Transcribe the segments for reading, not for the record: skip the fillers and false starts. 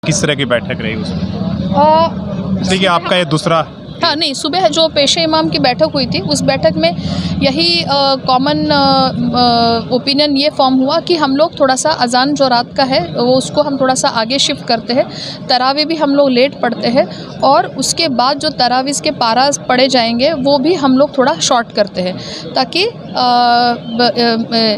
किस तरह की बैठक रही उसमें? जैसे कि आपका ये दूसरा हाँ नहीं, सुबह जो पेशे इमाम की बैठक हुई थी उस बैठक में यही कॉमन ओपिनियन ये फॉर्म हुआ कि हम लोग थोड़ा सा अजान जो रात का है वो उसको हम थोड़ा सा आगे शिफ्ट करते हैं। तरावी भी हम लोग लेट पढ़ते हैं और उसके बाद जो तरावीज़ के पारा पढ़े जाएंगे वो भी हम लोग थोड़ा शॉर्ट करते हैं ताकि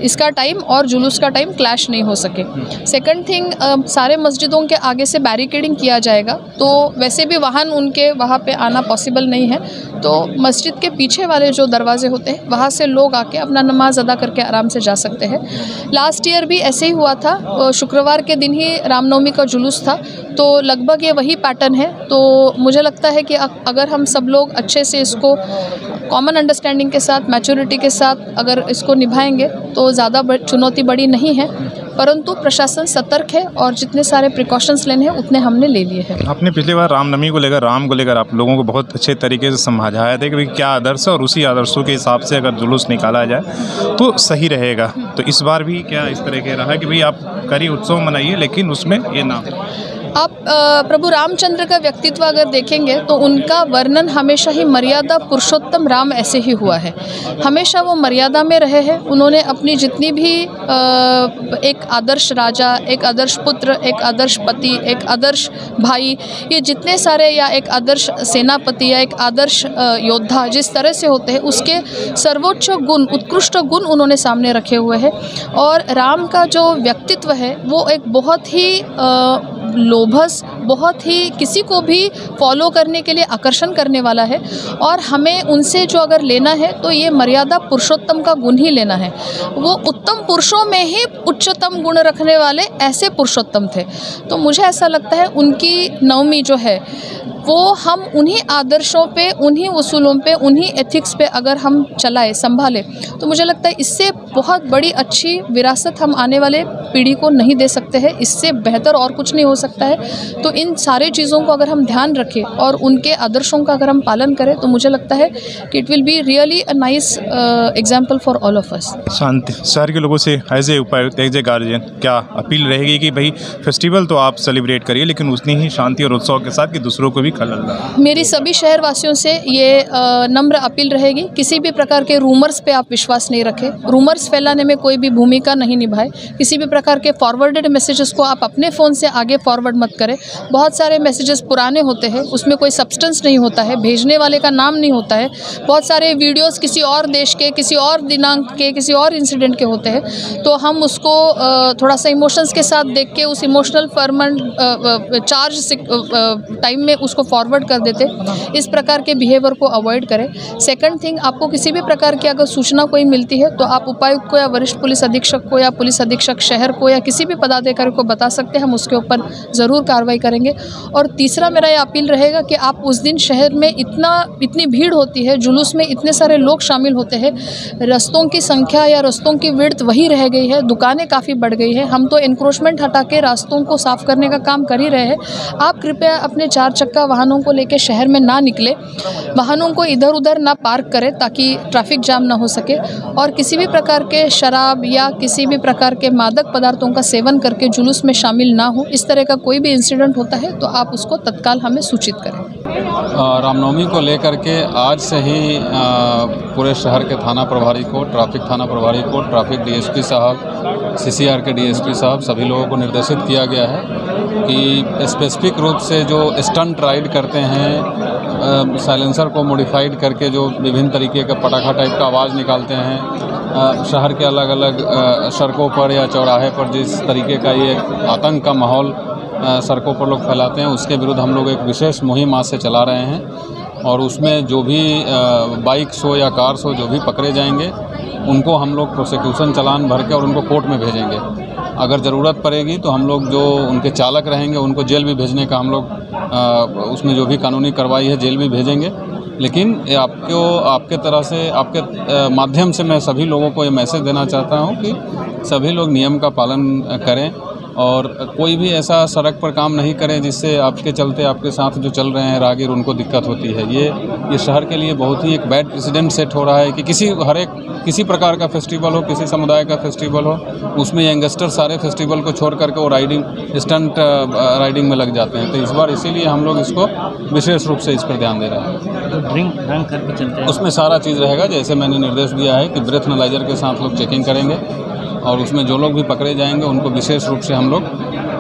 इसका टाइम और जुलूस का टाइम क्लैश नहीं हो सके। सेकंड थिंग, सारे मस्जिदों के आगे से बैरिकेडिंग किया जाएगा, तो वैसे भी वाहन उनके वहाँ पे आना पॉसिबल नहीं है, तो मस्जिद के पीछे वाले जो दरवाजे होते हैं वहाँ से लोग आके अपना नमाज अदा करके आराम से जा सकते हैं। लास्ट ईयर भी ऐसे ही हुआ था, शुक्रवार के दिन ही रामनवमी का जुलूस था, तो लगभग ये वही पैटर्न है। तो मुझे लगता है कि अगर हम सब लोग अच्छे से इसको कॉमन अंडरस्टैंडिंग के साथ, मैच्योरिटी के साथ अगर इसको निभाएंगे तो ज़्यादा चुनौती बड़ी नहीं है, परंतु प्रशासन सतर्क है और जितने सारे प्रिकॉशंस लेने हैं उतने हमने ले लिए हैं। आपने पिछली बार रामनवमी को लेकर, राम को लेकर आप लोगों को बहुत अच्छे तरीके से समझाया था कि भाई क्या आदर्श है और उसी आदर्शों के हिसाब से अगर जुलूस निकाला जाए तो सही रहेगा। तो इस बार भी क्या इस तरह के रहा कि भाई आप करिए, उत्सव मनाइए, लेकिन उसमें ये ना आप प्रभु रामचंद्र का व्यक्तित्व अगर देखेंगे तो उनका वर्णन हमेशा ही मर्यादा पुरुषोत्तम राम ऐसे ही हुआ है। हमेशा वो मर्यादा में रहे हैं। उन्होंने अपनी जितनी भी एक आदर्श राजा, एक आदर्श पुत्र, एक आदर्श पति, एक आदर्श भाई, ये जितने सारे, या एक आदर्श सेनापति या एक आदर्श योद्धा जिस तरह से होते हैं, उसके सर्वोच्च गुण, उत्कृष्ट गुण उन्होंने सामने रखे हुए हैं। और राम का जो व्यक्तित्व है वो एक बहुत ही लोभस, बहुत ही किसी को भी फॉलो करने के लिए आकर्षण करने वाला है। और हमें उनसे जो अगर लेना है तो ये मर्यादा पुरुषोत्तम का गुण ही लेना है। वो उत्तम पुरुषों में ही उच्चतम गुण रखने वाले ऐसे पुरुषोत्तम थे। तो मुझे ऐसा लगता है उनकी नवमी जो है वो हम उन्हीं आदर्शों पे, उन्हीं उसूलों पे, उन्हीं एथिक्स पे अगर हम चलाए, संभाले, तो मुझे लगता है इससे बहुत बड़ी अच्छी विरासत हम आने वाले पीढ़ी को नहीं दे सकते हैं। इससे बेहतर और कुछ नहीं हो सकता है। तो इन सारे चीज़ों को अगर हम ध्यान रखें और उनके आदर्शों का अगर हम पालन करें तो मुझे लगता है कि it will be really a nice example for all of us. शांति शहर के लोगों से एज ए उपायुक्त, एज ए गार्जियन, क्या अपील रहेगी कि भाई फेस्टिवल तो आप सेलिब्रेट करिए लेकिन उतनी ही शांति और उत्सव के साथ कि दूसरों को भी खलल ना? मेरी सभी शहरवासियों से ये नम्र अपील रहेगी, किसी भी प्रकार के रूमर्स पे आप विश्वास नहीं रखें। रूमर्स फैलाने में कोई भी भूमिका नहीं निभाए। किसी भी प्रकार के फॉरवर्डेड मैसेजेस को आप अपने फ़ोन से आगे फॉरवर्ड मत करें। बहुत सारे मैसेजेस पुराने होते हैं, उसमें कोई सब्सटेंस नहीं होता है, भेजने वाले का नाम नहीं होता है। बहुत सारे वीडियोस किसी और देश के, किसी और दिनांक के, किसी और इंसिडेंट के होते हैं। तो हम उसको थोड़ा सा इमोशंस के साथ देख के उस इमोशनल फर्मन चार्ज टाइम में उसको फॉरवर्ड कर देते। इस प्रकार के बिहेवियर को अवॉइड करें। सेकंड थिंग, आपको किसी भी प्रकार की अगर सूचना कोई मिलती है तो आप उपायुक्त को या वरिष्ठ पुलिस अधीक्षक को या पुलिस अधीक्षक शहर को या किसी भी पदाधिकारी को बता सकते हैं, हम उसके ऊपर ज़रूर कार्रवाई करेंगे। और तीसरा मेरा ये अपील रहेगा कि आप उस दिन शहर में इतनी भीड़ होती है, जुलूस में इतने सारे लोग शामिल होते हैं, रस्तों की संख्या या रस्तों की विड्थ वही रह गई है, दुकानें काफ़ी बढ़ गई है। हम तो एनक्रोचमेंट हटा के रास्तों को साफ़ करने का काम कर ही रहे हैं। आप कृपया अपने 4 चक्का वाहनों को लेकर शहर में ना निकले, वाहनों को इधर उधर ना पार्क करें ताकि ट्रैफिक जाम ना हो सके। और किसी भी प्रकार के शराब या किसी भी प्रकार के मादक पदार्थों का सेवन करके जुलूस में शामिल ना हो। इस तरह का कोई भी इंसिडेंट होता है तो आप उसको तत्काल हमें सूचित करें। रामनवमी को लेकर के आज से ही पूरे शहर के थाना प्रभारी को, ट्रैफिक थाना प्रभारी को, ट्रैफिक डीएसपी साहब, सीसीआर के डीएसपी साहब, सभी लोगों को निर्देशित किया गया है कि स्पेसिफिक रूप से जो स्टंट राइड करते हैं, साइलेंसर को मॉडिफाइड करके जो विभिन्न तरीके का पटाखा टाइप का आवाज़ निकालते हैं, शहर के अलग अलग सड़कों पर या चौराहे पर जिस तरीके का ये आतंक का माहौल सड़कों पर लोग फैलाते हैं, उसके विरुद्ध हम लोग एक विशेष मुहिम आज से चला रहे हैं। और उसमें जो भी बाइक्स हो या कार्स हो जो भी पकड़े जाएंगे उनको हम लोग प्रोसिक्यूशन चालान भर के और उनको कोर्ट में भेजेंगे। अगर ज़रूरत पड़ेगी तो हम लोग जो उनके चालक रहेंगे उनको जेल भी भेजने का हम लोग उसमें जो भी कानूनी कार्रवाई है जेल भी भेजेंगे। लेकिन आपके तरह से, आपके माध्यम से मैं सभी लोगों को ये मैसेज देना चाहता हूँ कि सभी लोग नियम का पालन करें और कोई भी ऐसा सड़क पर काम नहीं करें जिससे आपके चलते आपके साथ जो चल रहे हैं राहगीर उनको दिक्कत होती है। ये शहर के लिए बहुत ही एक बैड प्रेसिडेंट सेट हो रहा है कि किसी प्रकार का फेस्टिवल हो, किसी समुदाय का फेस्टिवल हो, उसमें यंगस्टर सारे फेस्टिवल को छोड़ करके वो स्टंट राइडिंग में लग जाते हैं। तो इस बार इसीलिए हम लोग इसको विशेष रूप से इस पर ध्यान दे रहे हैं। तो ड्रिंक करके चलते हैं, उसमें सारा चीज़ रहेगा। जैसे मैंने निर्देश दिया है कि ब्रेथ एनालाइजर के साथ लोग चेकिंग करेंगे और उसमें जो लोग भी पकड़े जाएंगे उनको विशेष रूप से हम लोग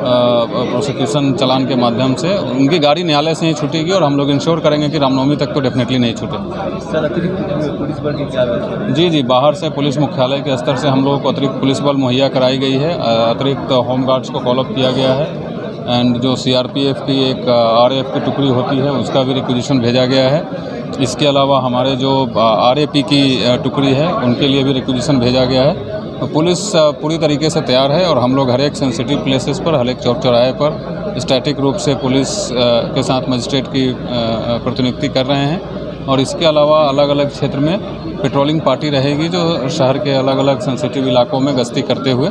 प्रोसिक्यूशन चालान के माध्यम से उनकी गाड़ी न्यायालय से ही छूटेगी और हम लोग इंश्योर करेंगे कि रामनवमी तक तो डेफिनेटली नहीं छूटे। सर अतिरिक्त पुलिस बल की क्या व्यवस्था है? जी, बाहर से पुलिस मुख्यालय के स्तर से हम लोगों को अतिरिक्त पुलिस बल मुहैया कराई गई है। अतिरिक्त होम गार्ड्स को कॉल अप किया गया है एंड जो CRPF की एक RAF की टुकड़ी होती है उसका भी रिक्विजिशन भेजा गया है। इसके अलावा हमारे जो RAP की टुकड़ी है उनके लिए भी रिक्विजिशन भेजा गया है। तो पुलिस पूरी तरीके से तैयार है और हम लोग हर एक सेंसिटिव प्लेसेस पर, हर एक चौक चौराहे पर स्टैटिक रूप से पुलिस के साथ मजिस्ट्रेट की प्रतिनियुक्ति कर रहे हैं। और इसके अलावा अलग अलग क्षेत्र में पेट्रोलिंग पार्टी रहेगी जो शहर के अलग अलग सेंसिटिव इलाकों में गश्ती करते हुए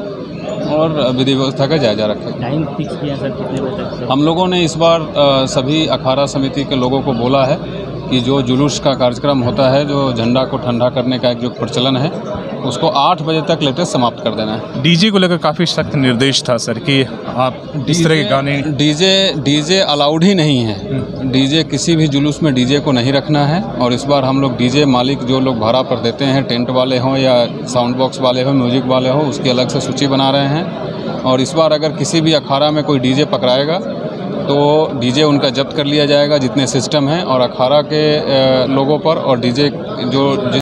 और विधि व्यवस्था का जायजा रखेगा। टाइम फिक्स किया सर, कितने बजे तक? हम लोगों ने इस बार सभी अखाड़ा समिति के लोगों को बोला है कि जो जुलूस का कार्यक्रम होता है, जो झंडा को ठंडा करने का एक जो प्रचलन है, उसको 8 बजे तक लेटेस्ट समाप्त कर देना है। डीजे को लेकर काफ़ी सख्त निर्देश था सर कि आप इस तरह के गाने डीजे अलाउड ही नहीं है। डीजे किसी भी जुलूस में डीजे को नहीं रखना है। और इस बार हम लोग डीजे मालिक जो लोग भाड़ा पर देते हैं, टेंट वाले हों या साउंड बॉक्स वाले हों, म्यूजिक वाले हों, उसकी अलग से सूची बना रहे हैं। और इस बार अगर किसी भी अखाड़ा में कोई डीजे पकड़ाएगा तो डीजे उनका जब्त कर लिया जाएगा जितने सिस्टम हैं, और अखाड़ा के लोगों पर और डीजे जो